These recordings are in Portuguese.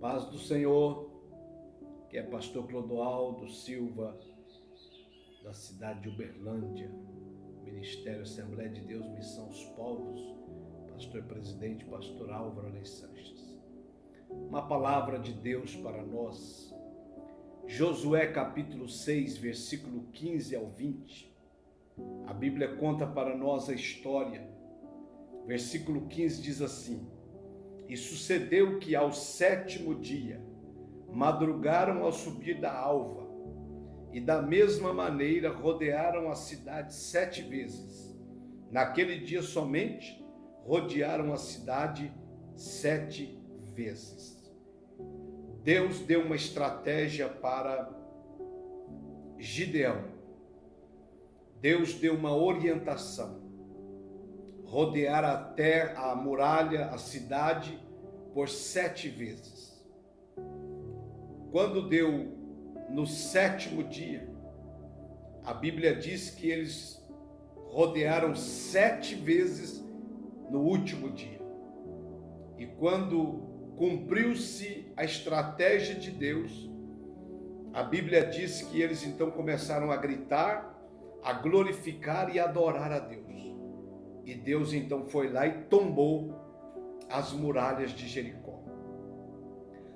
Paz do Senhor, que é pastor Clodoaldo Silva, da cidade de Uberlândia, Ministério Assembleia de Deus, Missão aos Povos, pastor presidente, pastor Álvaro Alei Sanches. Uma palavra de Deus para nós, Josué capítulo 6, versículo 15 ao 20. A Bíblia conta para nós a história. Versículo 15 diz assim: E sucedeu que ao 7º dia, madrugaram ao subir da alva, e da mesma maneira rodearam a cidade 7 vezes. Naquele dia somente rodearam a cidade 7 vezes. Deus deu uma estratégia para Gideão. Deus deu uma orientação. Rodear até a muralha, a cidade, por 7 vezes. Quando deu no 7º dia, a Bíblia diz que eles rodearam 7 vezes no último dia. E quando cumpriu-se a estratégia de Deus, a Bíblia diz que eles então começaram a gritar, a glorificar e adorar a Deus. E Deus então foi lá e tombou as muralhas de Jericó.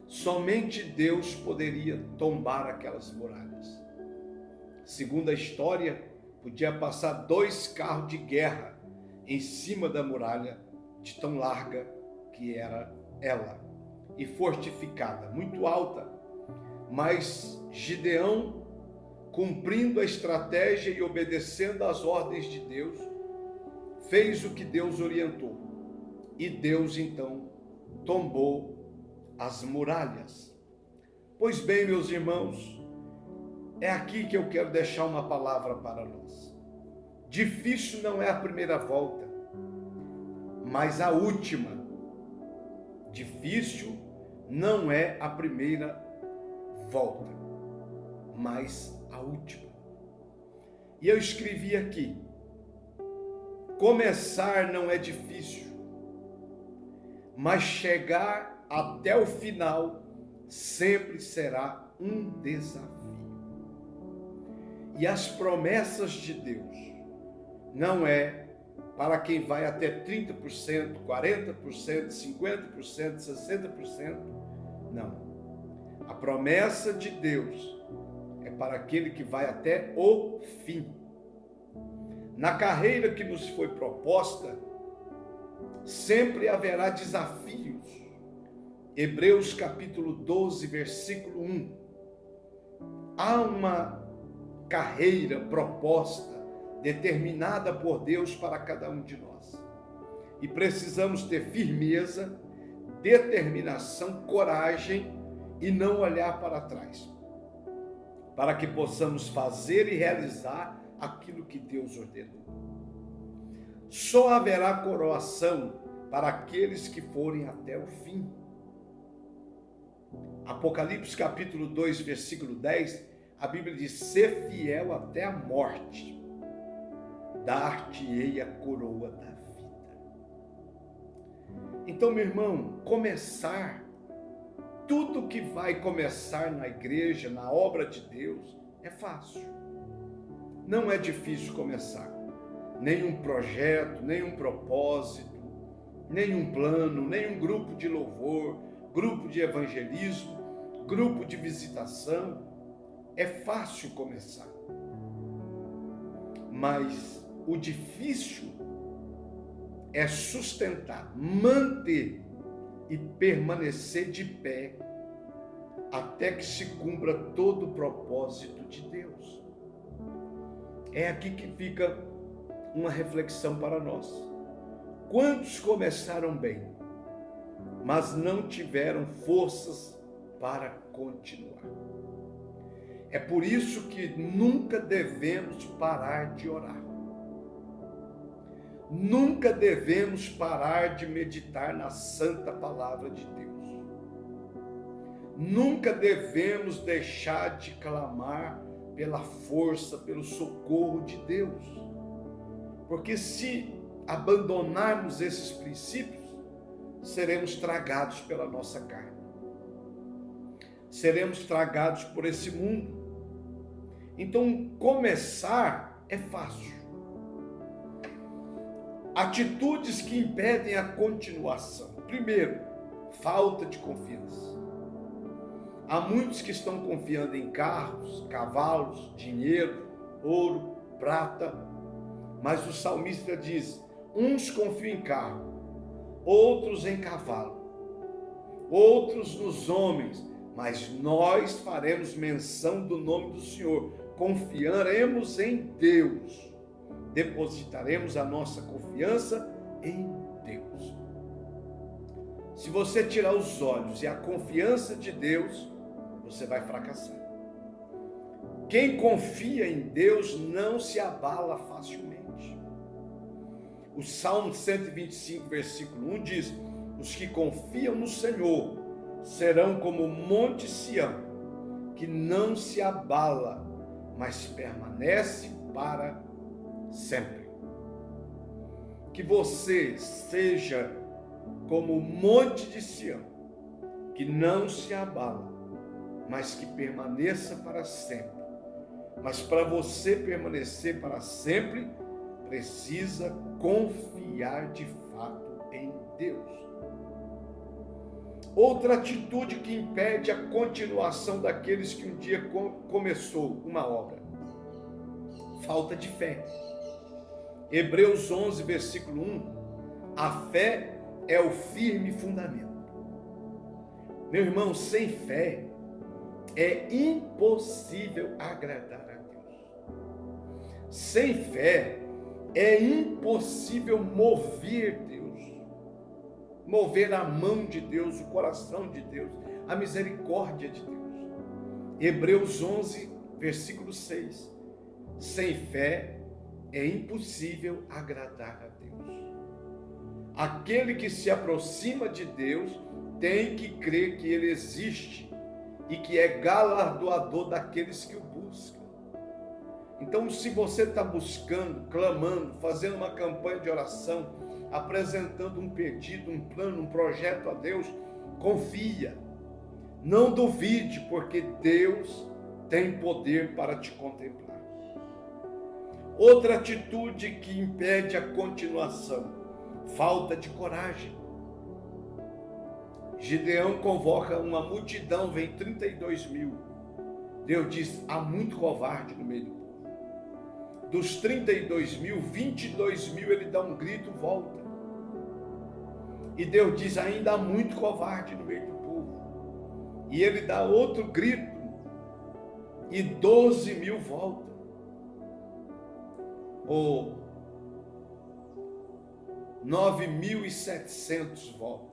Somente Deus poderia tombar aquelas muralhas. Segundo a história, podia passar 2 carros de guerra em cima da muralha, de tão larga que era ela, e fortificada, muito alta. Mas Gideão, cumprindo a estratégia e obedecendo às ordens de Deus, fez o que Deus orientou. E Deus então tombou as muralhas. Pois bem, meus irmãos, é aqui que eu quero deixar uma palavra para nós. Difícil não é a primeira volta, mas a última. Difícil não é a primeira volta, mas a última. E eu escrevi aqui: começar não é difícil, mas chegar até o final sempre será um desafio. E as promessas de Deus não é para quem vai até 30%, 40%, 50%, 60%. Não. A promessa de Deus é para aquele que vai até o fim. Na carreira que nos foi proposta, sempre haverá desafios. Hebreus capítulo 12, versículo 1. Há uma carreira proposta, determinada por Deus para cada um de nós. E precisamos ter firmeza, determinação, coragem e não olhar para trás, para que possamos fazer e realizar aquilo que Deus ordenou. Só haverá coroação para aqueles que forem até o fim. Apocalipse capítulo 2, versículo 10, a Bíblia diz: ser fiel até a morte, dar-te-ei a coroa da vida. Então, meu irmão, começar, tudo que vai começar na igreja, na obra de Deus, é fácil. Não é difícil começar. Nenhum projeto, nenhum propósito, nenhum plano, nenhum grupo de louvor, grupo de evangelismo, grupo de visitação. É fácil começar. Mas o difícil é sustentar, manter e permanecer de pé até que se cumpra todo o propósito de Deus. É aqui que fica uma reflexão para nós. Quantos começaram bem, mas não tiveram forças para continuar? É por isso que nunca devemos parar de orar. Nunca devemos parar de meditar na santa palavra de Deus. Nunca devemos deixar de clamar pela força, pelo socorro de Deus. Porque se abandonarmos esses princípios, seremos tragados pela nossa carne. seremos tragados por esse mundo. Então, começar é fácil. Atitudes que impedem a continuação. Primeiro, falta de confiança. Há muitos que estão confiando em carros, cavalos, dinheiro, ouro, prata, mas o salmista diz: uns confiam em carro, outros em cavalo, outros nos homens, mas nós faremos menção do nome do Senhor, confiaremos em Deus, depositaremos a nossa confiança em Deus. Se você tirar os olhos e a confiança de Deus, você vai fracassar. Quem confia em Deus não se abala facilmente. O Salmo 125, versículo 1 diz: os que confiam no Senhor serão como o monte Sião, que não se abala, mas permanece para sempre. Que você seja como o monte de Sião, que não se abala, mas que permaneça para sempre. Mas para você permanecer para sempre, precisa confiar de fato em Deus. Outra atitude que impede a continuação daqueles que um dia começou uma obra: falta de fé. Hebreus 11, versículo 1, a fé é o firme fundamento. Meu irmão, sem fé é impossível agradar a Deus. Sem fé é impossível mover Deus, mover a mão de Deus, o coração de Deus, a misericórdia de Deus. Hebreus 11, versículo 6. Sem fé é impossível agradar a Deus. Aquele que se aproxima de Deus tem que crer que Ele existe e que é galardoador daqueles que o buscam. Então, se você está buscando, clamando, fazendo uma campanha de oração, apresentando um pedido, um plano, um projeto a Deus, confia, não duvide, porque Deus tem poder para te contemplar. Outra atitude que impede a continuação: falta de coragem. Gideão convoca uma multidão, vem 32 mil. Deus diz: há muito covarde no meio do povo. Dos 32 mil, 22 mil ele dá um grito, volta. E Deus diz: ainda há muito covarde no meio do povo. E ele dá outro grito, e 12 mil voltam. Ou 9.700 voltam.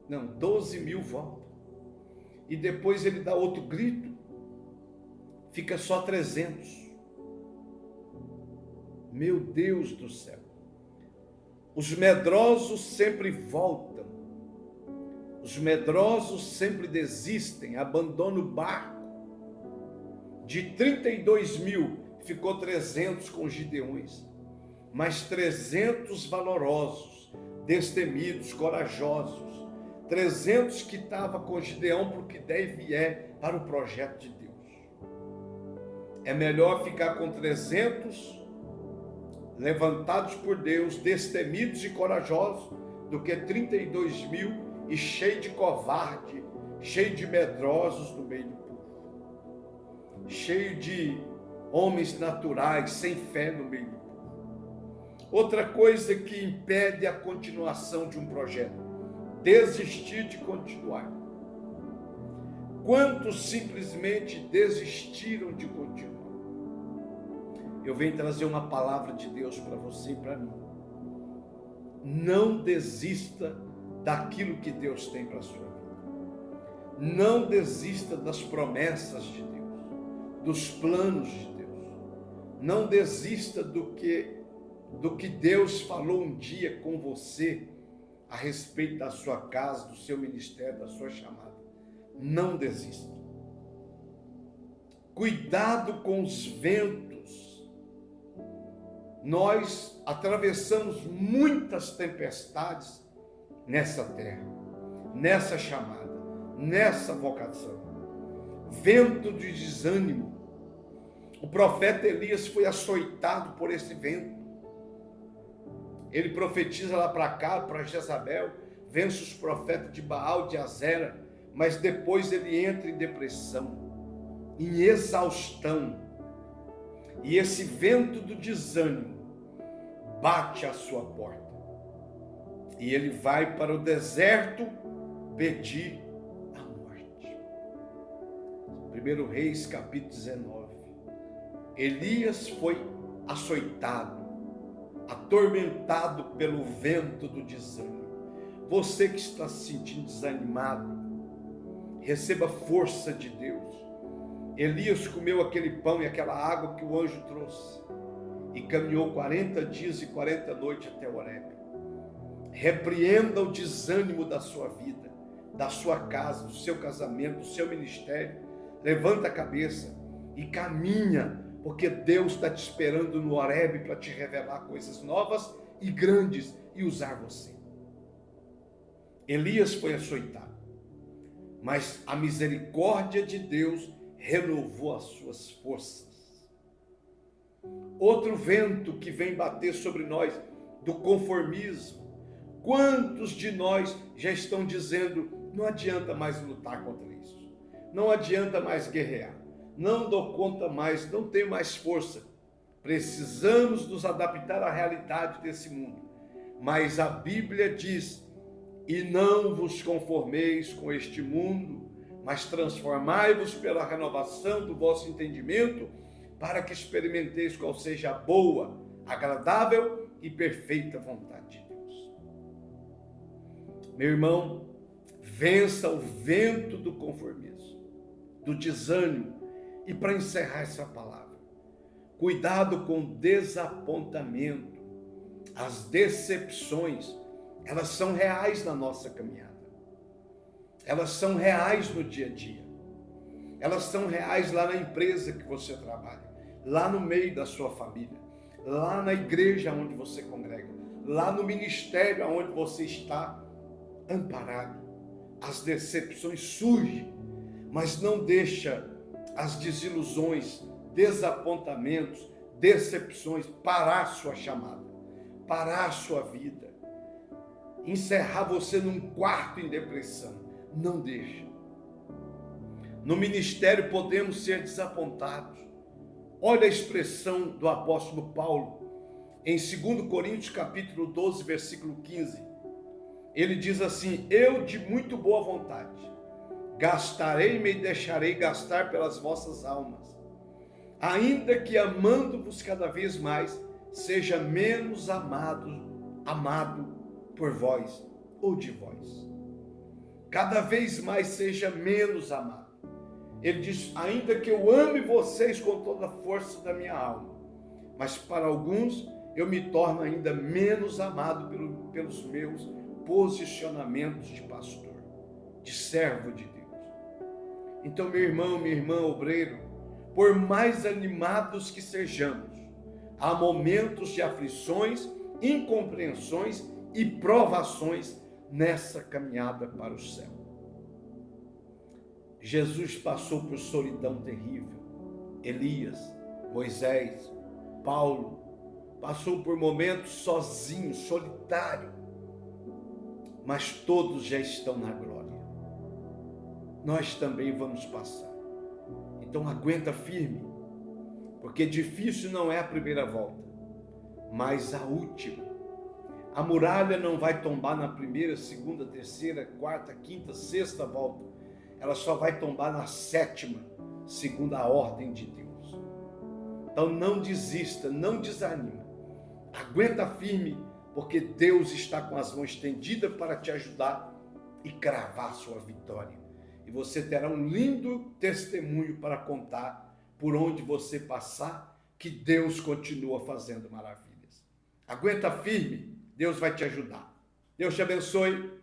Não, 12 mil voltam. E depois ele dá outro grito, fica só 300. Meu Deus do céu. Os medrosos sempre voltam. Os medrosos sempre desistem, abandonam o barco. De 32 mil, ficou 300 com Gideões. Mas 300 valorosos, destemidos, corajosos. 300 que estavam com Gideão porque deve para o projeto de Deus. É melhor ficar com 300 levantados por Deus, destemidos e corajosos, do que 32 mil e cheio de covarde, cheio de medrosos no meio do povo, cheio de homens naturais, sem fé no meio do povo. Outra coisa que impede a continuação de um projeto: desistir de continuar. Quantos simplesmente desistiram de continuar? Eu venho trazer uma palavra de Deus para você e para mim. Não desista daquilo que Deus tem para a sua vida. Não desista das promessas de Deus, dos planos de Deus. Não desista do que Deus falou um dia com você a respeito da sua casa, do seu ministério, da sua chamada. Não desista. Cuidado com os ventos. Nós atravessamos muitas tempestades nessa terra. nessa chamada, nessa vocação. Vento de desânimo. O profeta Elias foi açoitado por esse vento. Ele profetiza lá para cá, para Jezabel, vence os profetas de Baal, de Azera, mas depois ele entra em depressão, em exaustão. E esse vento do desânimo bate à sua porta. E ele vai para o deserto pedir a morte. 1 Reis, capítulo 19. Elias foi açoitado, atormentado pelo vento do desânimo. Você que está se sentindo desanimado, receba força de Deus. Elias comeu aquele pão e aquela água que o anjo trouxe e caminhou 40 dias e 40 noites até Horebe. Repreenda o desânimo da sua vida, da sua casa, do seu casamento, do seu ministério. Levanta a cabeça e caminha, porque Deus está te esperando no Horebe para te revelar coisas novas e grandes e usar você. Elias foi açoitado, mas a misericórdia de Deus renovou as suas forças. Outro vento que vem bater sobre nós, do conformismo. Quantos de nós já estão dizendo, não adianta mais lutar contra isso, não adianta mais guerrear, não dou conta mais, não tenho mais força. Precisamos nos adaptar à realidade desse mundo. Mas a Bíblia diz, e não vos conformeis com este mundo, mas transformai-vos pela renovação do vosso entendimento, para que experimenteis qual seja a boa, agradável e perfeita vontade de Deus. Meu irmão, vença o vento do conformismo, do desânimo. E para encerrar essa palavra, cuidado com o desapontamento. As decepções, elas são reais na nossa caminhada. Elas são reais no dia a dia. Elas são reais lá na empresa que você trabalha, lá no meio da sua família, lá na igreja onde você congrega, lá no ministério onde você está amparado. As decepções surgem, mas não deixa as desilusões, desapontamentos, decepções parar sua chamada, parar sua vida, encerrar você num quarto em depressão. Não deixa. No ministério podemos ser desapontados. Olha a expressão do apóstolo Paulo em 2 Coríntios capítulo 12, versículo 15. Ele diz assim: eu de muito boa vontade gastarei-me e deixarei gastar pelas vossas almas, ainda que amando-vos cada vez mais, seja menos amado por vós ou de vós. Cada vez mais seja menos amado. Ele diz, ainda que eu ame vocês com toda a força da minha alma, mas para alguns eu me torno ainda menos amado pelos meus posicionamentos de pastor, de servo de Deus. Então, meu irmão, minha irmã, obreiro, por mais animados que sejamos, há momentos de aflições, incompreensões e provações nessa caminhada para o céu. Jesus passou por solidão terrível. Elias, Moisés, Paulo, passou por momentos sozinho, solitário, mas todos já estão na glória. Nós também vamos passar. Então aguenta firme, porque difícil não é a primeira volta, mas a última. A muralha não vai tombar na primeira, segunda, terceira, quarta, quinta, sexta volta. Ela só vai tombar na sétima, segundo a ordem de Deus. Então não desista, não desanima. Aguenta firme, porque Deus está com as mãos estendidas para te ajudar e cravar sua vitória. E você terá um lindo testemunho para contar por onde você passar, que Deus continua fazendo maravilhas. Aguenta firme, Deus vai te ajudar. Deus te abençoe.